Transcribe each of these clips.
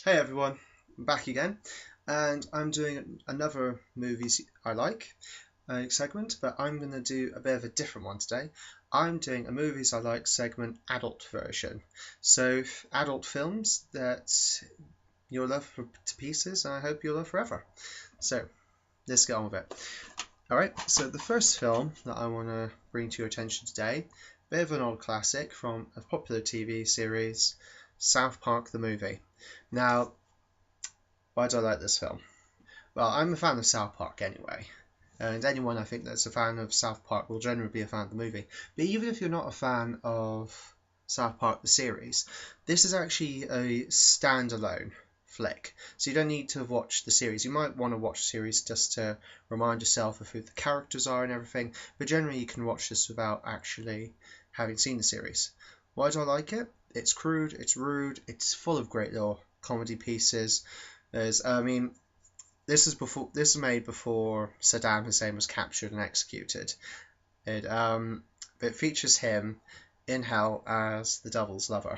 Hey everyone, I'm back again, and I'm doing another movies I like segment, but I'm going to do a bit of a different one today. I'm doing a movies I like segment adult version. So, adult films that you'll love to pieces, and I hope you'll love forever. So, let's get on with it. Alright, so the first film that I want to bring to your attention today, a bit of an old classic from a popular TV series, South Park the movie. Now, why do I like this film? Well, I'm a fan of South Park anyway, and anyone I think that's a fan of South Park will generally be a fan of the movie. But even if you're not a fan of South Park the series, this is actually a standalone flick. So you don't need to watch the series. You might want to watch the series just to remind yourself of who the characters are and everything, but generally you can watch this without actually having seen the series. Why do I like it? It's crude, it's rude, it's full of great little comedy pieces. This is made before Saddam Hussein was captured and executed. It features him in hell as the devil's lover,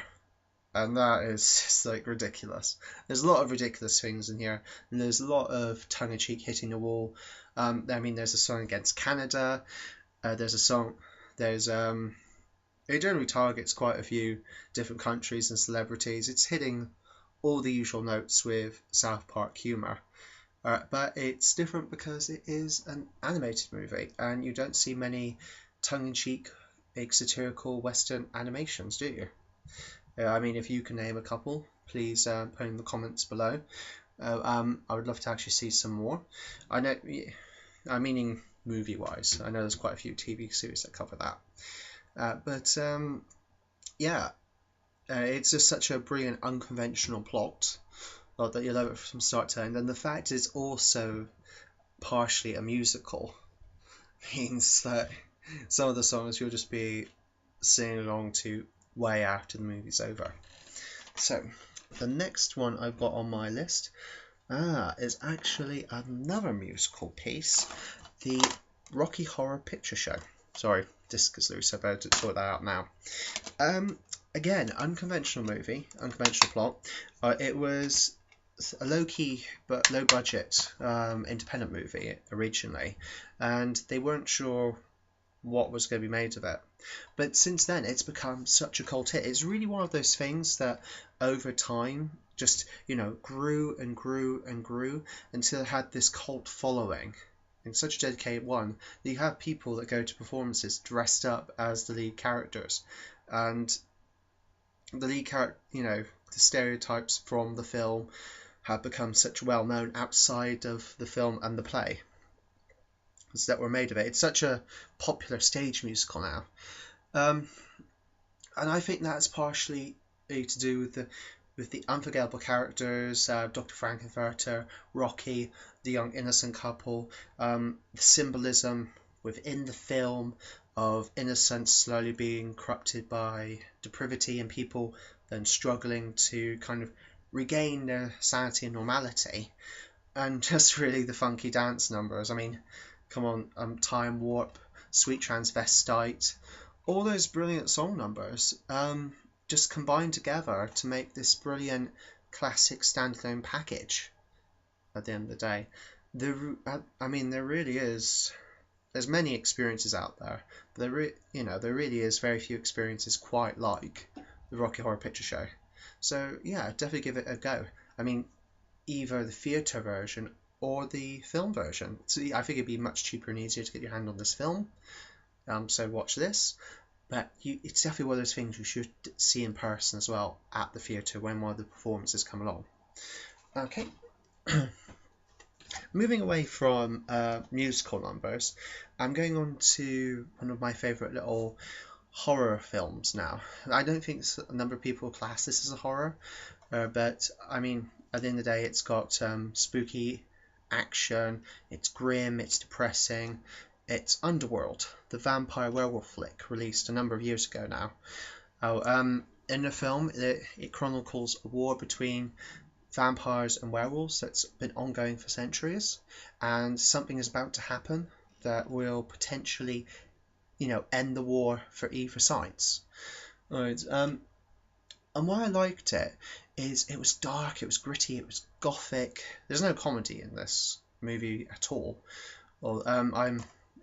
and that is just like ridiculous. There's a lot of ridiculous things in here, and there's a lot of tongue-in-cheek hitting the wall. There's a song against Canada. There's a song. There's It generally targets quite a few different countries and celebrities. It's hitting all the usual notes with South Park humor. But it's different because it is an animated movie, and you don't see many tongue-in-cheek, big satirical Western animations, do you? If you can name a couple, please put in the comments below. I would love to actually see some more. I know, I'm meaning movie-wise. I know there's quite a few TV series that cover that. Yeah, it's just such a brilliant, unconventional plot that you love it from start to end. And the fact it's also partially a musical means that some of the songs you'll just be singing along to way after the movie's over. So, the next one I've got on my list is actually another musical piece, the Rocky Horror Picture Show. Sorry, disc is loose, I better sort that out now. Again, unconventional movie, unconventional plot. It was a low-key but low-budget independent movie originally, and they weren't sure what was going to be made of it. But since then, it's become such a cult hit. It's really one of those things that over time just, grew and grew and grew until it had this cult following. And such a dedicated one that you have people that go to performances dressed up as the lead characters. And the lead character, the stereotypes from the film have become such well known outside of the film and the play that were made of it. It's such a popular stage musical now, and I think that's partially to do with the unforgettable characters, Dr. Frankenfurter, Rocky, the young innocent couple, the symbolism within the film of innocence slowly being corrupted by depravity and people then struggling to kind of regain their sanity and normality, and just really the funky dance numbers. Come on, Time Warp, Sweet Transvestite, all those brilliant song numbers just combined together to make this brilliant classic standalone package at the end of the day. There really is. There's many experiences out there, but there really is very few experiences quite like the Rocky Horror Picture Show. So yeah, definitely give it a go. Either the theatre version or the film version. So I think it'd be much cheaper and easier to get your hand on this film. So watch this. But it's definitely one of those things you should see in person as well at the theatre when one of the performances come along. Okay. Moving away from musical numbers, I'm going on to one of my favourite little horror films now. I don't think a number of people class this as a horror, but at the end of the day, it's got spooky action, it's grim, it's depressing. It's Underworld, the vampire werewolf flick released a number of years ago now. In the film, it chronicles a war between vampires and werewolves that's been ongoing for centuries, and something is about to happen that will potentially, end the war for either sides. Right. And why I liked it is it was dark, it was gritty, it was gothic. There's no comedy in this movie at all. Well,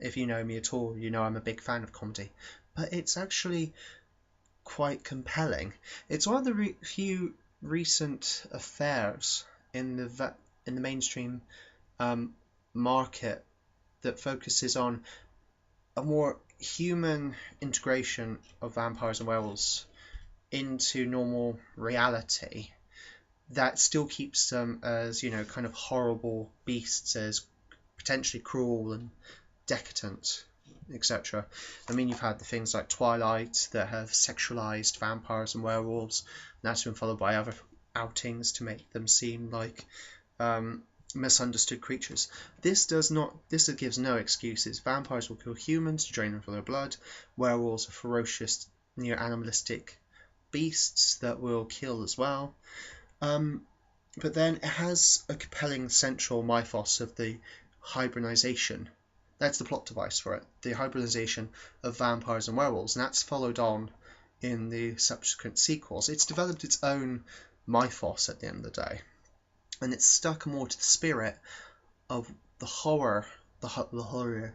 if you know me at all, you know I'm a big fan of comedy, but it's actually quite compelling. It's one of the few recent affairs in the mainstream um, market that focuses on a more human integration of vampires and werewolves into normal reality that still keeps them as, kind of horrible beasts, as potentially cruel and decadent, etc. I mean, you've had the things like Twilight that have sexualized vampires and werewolves, and that's been followed by other outings to make them seem like um, misunderstood creatures. This does not. This gives no excuses. Vampires will kill humans to drain them for their blood. Werewolves are ferocious, near animalistic beasts that will kill as well. But then it has a compelling central mythos of the hybridization. That's the plot device for it. The hybridization of vampires and werewolves, and that's followed on in the subsequent sequels. It's developed its own mythos at the end of the day, and it's stuck more to the spirit of the horror, the horror.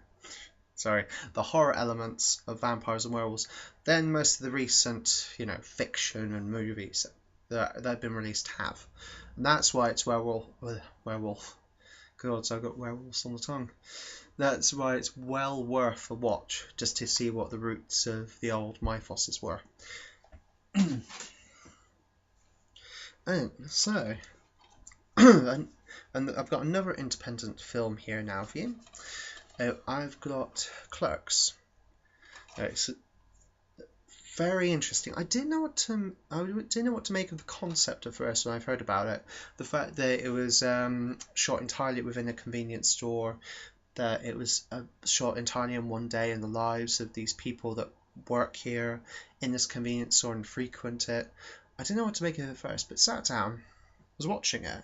Sorry, the horror elements of vampires and werewolves than most of the recent, fiction and movies that have been released have. And that's why it's werewolf. God, I've got werewolves on the tongue. That's why it's well worth a watch, just to see what the roots of the old mythoses were. And so, and I've got another independent film here now for you. I've got Clerks. It's very interesting. I didn't know what to make of the concept at first when I heard about it. The fact that it was shot entirely within a convenience store, that it was shot entirely in one day in the lives of these people that work here in this convenience store and frequent it. I didn't know what to make of it at first, but sat down, was watching it,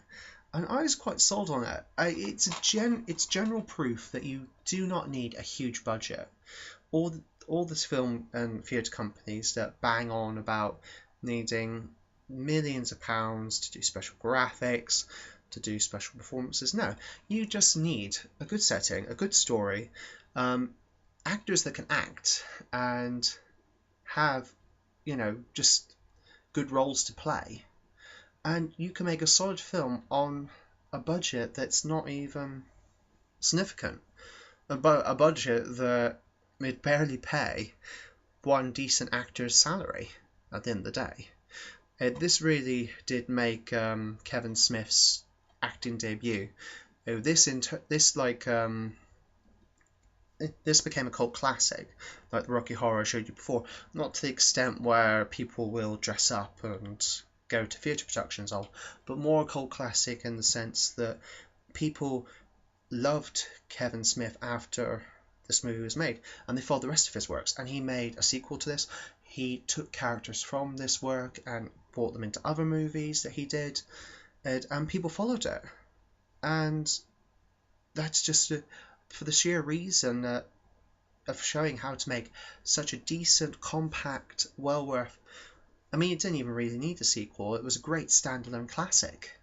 and I was quite sold on it. It's general proof that you do not need a huge budget. All this film and theatre companies that bang on about needing millions of pounds to do special graphics, to do special performances. No, you just need a good setting, a good story, actors that can act and have, just good roles to play, and you can make a solid film on a budget that's not even significant. A budget that would barely pay one decent actor's salary at the end of the day. This really did make Kevin Smith's acting debut. This became a cult classic, like the Rocky Horror I showed you before. Not to the extent where people will dress up and go to theatre productions of, but more a cult classic in the sense that people loved Kevin Smith after this movie was made, and they followed the rest of his works, and he made a sequel to this. He took characters from this work and brought them into other movies that he did, and people followed it. And that's just for the sheer reason of showing how to make such a decent, compact, well worth. I mean, it didn't even really need a sequel. It was a great standalone classic.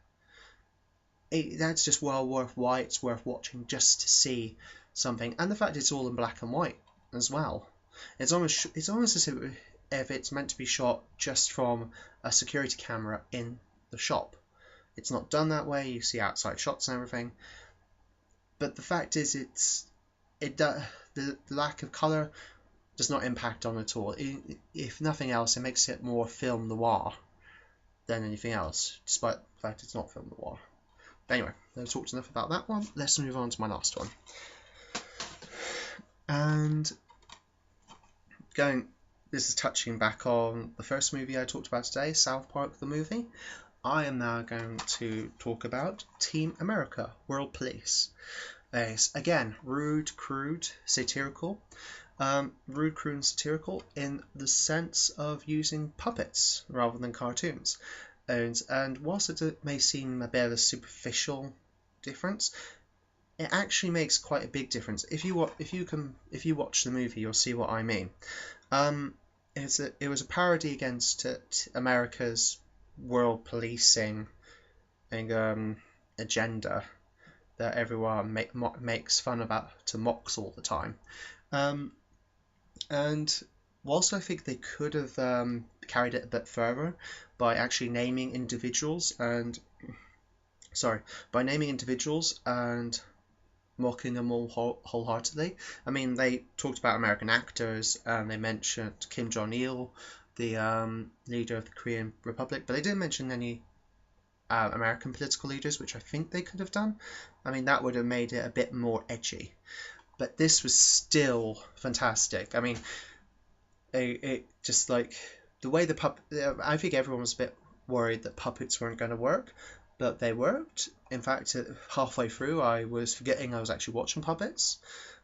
That's just well worth why it's worth watching, just to see something, and the fact it's all in black and white as well. It's almost as if it's meant to be shot just from a security camera in the shop. It's not done that way. You see outside shots and everything, but the fact is, the lack of color does not impact on it at all. If nothing else, it makes it more film noir than anything else, despite the fact it's not film noir. But anyway, I've talked enough about that one. Let's move on to my last one. And this is touching back on the first movie I talked about today, South Park the movie. I am now going to talk about Team America, World Police. Again, rude, crude, satirical. Rude, crude, and satirical in the sense of using puppets rather than cartoons. And whilst it may seem a bit of a superficial difference, it actually makes quite a big difference. If you watch the movie, you'll see what I mean. it was a parody against America's world policing and agenda that everyone makes fun about to mocks all the time. Um, and whilst I think they could have carried it a bit further by actually naming individuals and sorry, by naming individuals and mocking them all wholeheartedly. I mean, they talked about American actors and they mentioned Kim Jong Il, the leader of the Korean Republic, but they didn't mention any American political leaders, which I think they could have done. I mean, that would have made it a bit more edgy. But this was still fantastic. I mean, it just like the way the puppet. I think everyone was a bit worried that puppets weren't going to work, but they worked. In fact, halfway through, I was forgetting I was actually watching puppets.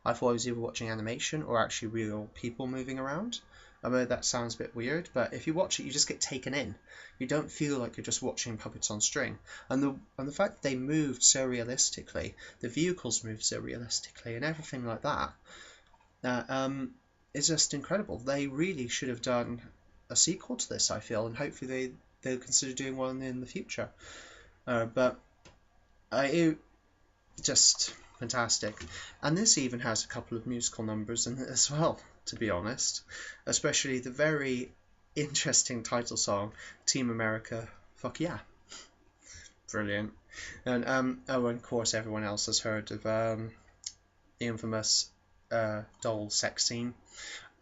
I thought I was either watching animation or actually real people moving around. I know that sounds a bit weird, but if you watch it, you just get taken in. You don't feel like you're just watching puppets on string. And the fact that they moved so realistically, the vehicles moved so realistically, and everything like that, is just incredible. They really should have done a sequel to this, I feel, and hopefully they'll consider doing one in the future. But it just fantastic, and this even has a couple of musical numbers in it as well. To be honest, especially the very interesting title song, "Team America, Fuck Yeah," brilliant. And oh, and of course everyone else has heard of the infamous doll sex scene.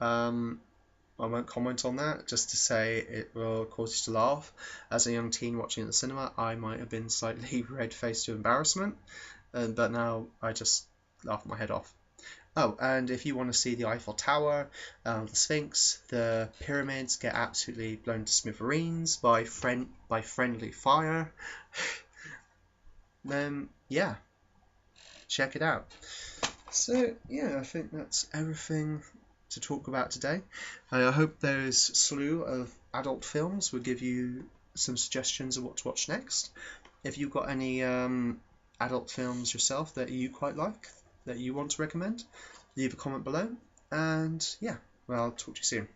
I won't comment on that, just to say it will cause you to laugh. As a young teen watching at the cinema, I might have been slightly red-faced to embarrassment, but now I just laugh my head off. Oh, and if you want to see the Eiffel Tower, the Sphinx, the pyramids get absolutely blown to smithereens by friendly fire, then yeah, check it out. So yeah, I think that's everything to talk about today. I hope those slew of adult films will give you some suggestions of what to watch next. If you've got any adult films yourself that you quite like, that you want to recommend, leave a comment below. And yeah, well, I'll talk to you soon.